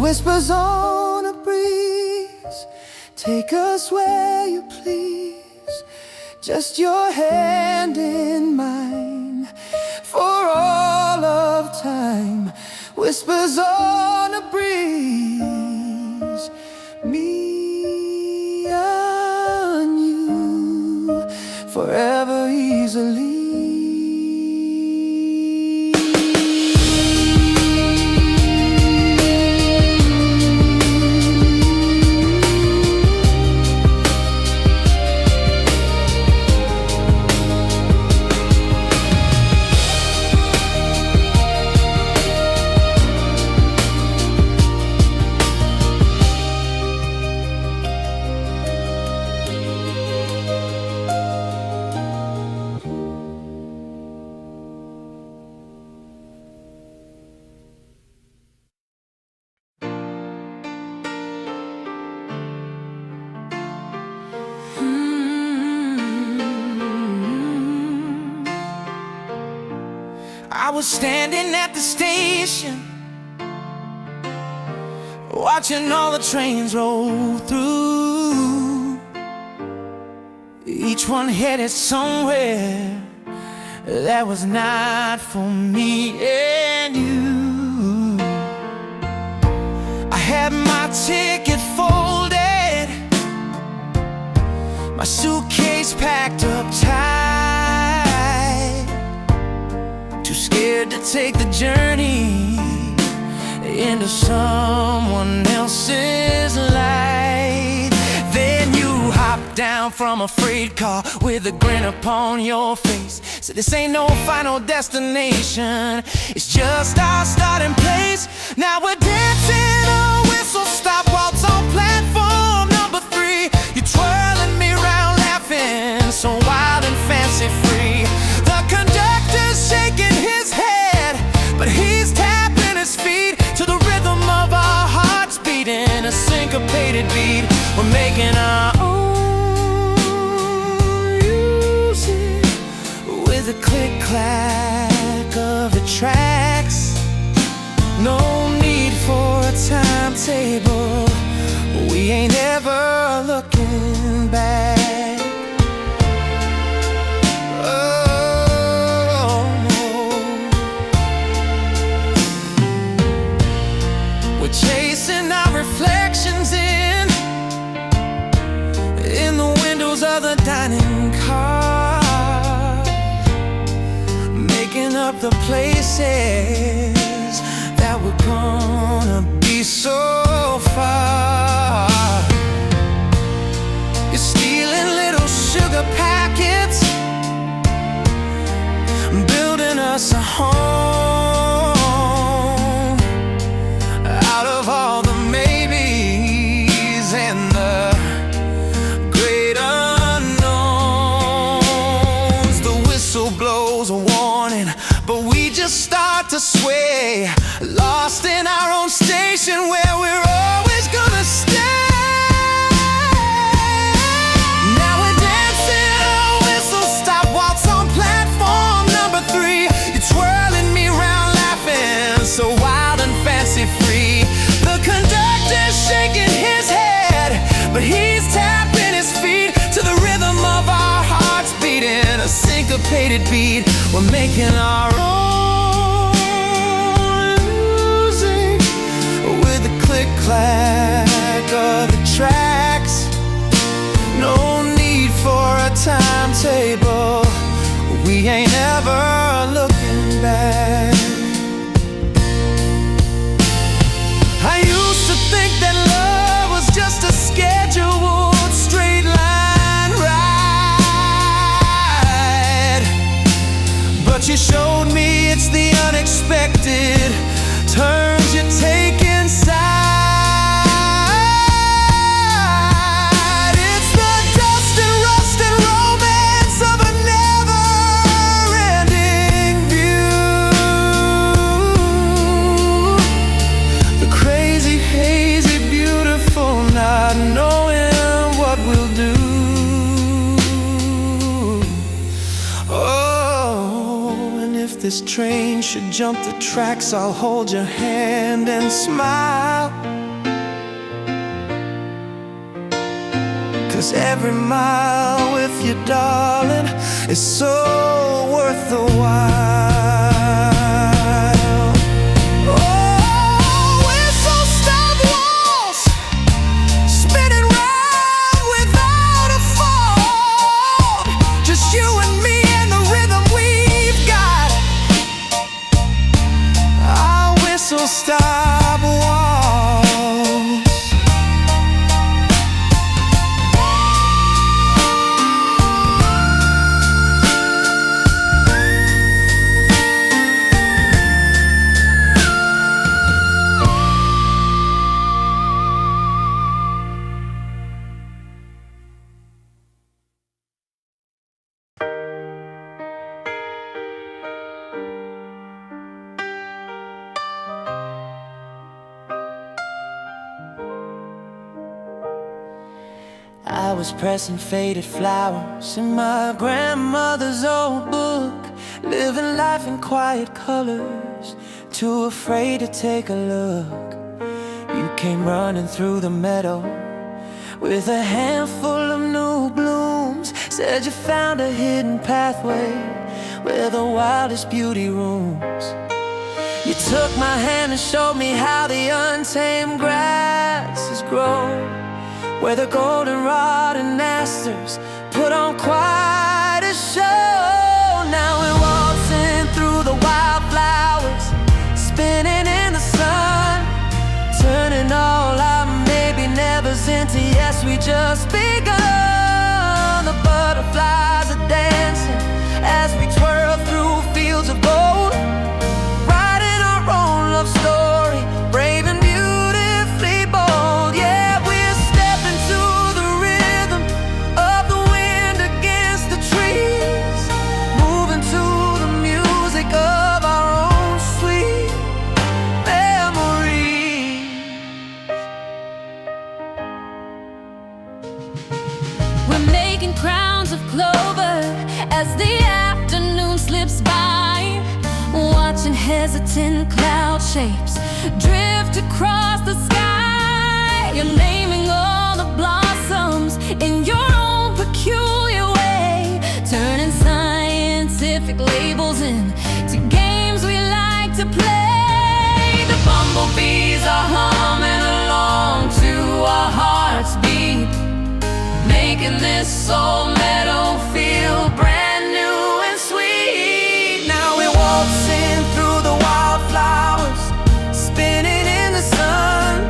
Whispers on a breeze, take us where you please. Just your hand in mine for all of time. Whispers on a breeze, me and you forever easily. I was standing at the station, watching all the trains roll through, each one headed somewhere that was not for me and you. I had my ticket folded, my suitcase packed up tight, too scared to take the journey into someone else's life. Then you hopped down from a freight car with a grin upon your face. Said this ain't no final destination, it's just our starting place. Now we're dancing a whistle stop waltz on platform number 3. You're twirling me round laughing, so wild and fancy free. The conductor's shaking his head, but he's tapping his feet to the rhythm of our hearts beating a syncopated beat. We're making our own music with a click-clack of the tracks. No need for a timetable, we ain't ever looking back. Chasing our reflections in the windows of the dining car, making up the places that we're gonna be so far. You're stealing little sugar packets, building us a home out of all the maybes and the great unknowns. The whistle blows a warning, but we just start to sway, lost in our own station where we're always gonna stay. Now we're dancing a whistle stop waltz on platform number 3. You're twirling me round laughing, so wild and fancy free. The conductor's shaking his head, but he's tapping his feet to the rhythm of our hearts beating a syncopated beat. We're making our own music with the click-clack of the tracks. No need for a timetable, we ain't ever looking back. I used to think that love was just a scheduled straight line ride, but you showed me it's the unexpected turns you take inside. It's the dust and rust and romance of a never-ending view. The crazy, hazy, beautiful, not knowing what we'll do. Oh, and if this train should jump the tracks, I'll hold your hand and smile, 'cause every mile with you, darling, is so worth the while. Oh, whistle stop waltz, spinning round without a fall, just you and me and the rhythm we've got. Our whistle stop waltz. I was pressing faded flowers in my grandmother's old book, living life in quiet colors, too afraid to take a look. You came running through the meadow with a handful of new blooms, said you found a hidden pathway where the wildest beauty rooms. You took my hand and showed me how the untamed grasses grow, where the goldenrod and asters put on quite a show. Now we're waltzing through the wildflowers, spinning in the sun, turning all our maybe nevers into yes, we just begun. The butterflies are dancing as we twirl through fields of gold, writing our own love story, brave and beautifully bold. Yeah, we're stepping to the rhythm of the wind against the trees, moving to the music of our own sweet memories. We're making crowns of clover as the afternoon slips by, watching hesitant cloud shapes drift across the sky. You're naming all the blossoms in your own peculiar way, turning scientific labels into games we like to play. The bumblebees are humming along to our heart's beat, making this soul meadow feel brand new and sweet. Now we're waltzing through the wildflowers, spinning in the sun,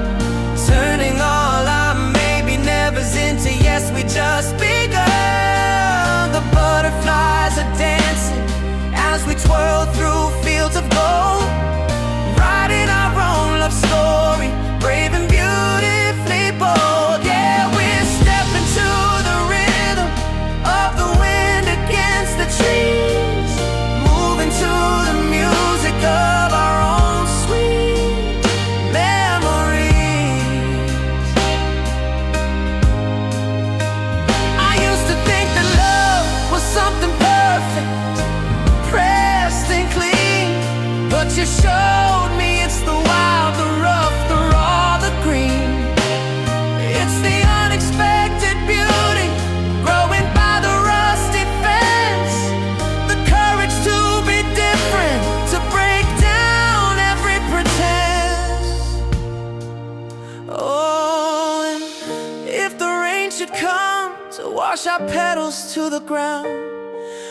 should come to wash our petals to the ground,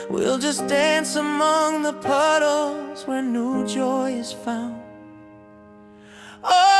we'll just dance among the puddles where new joy is found. Oh,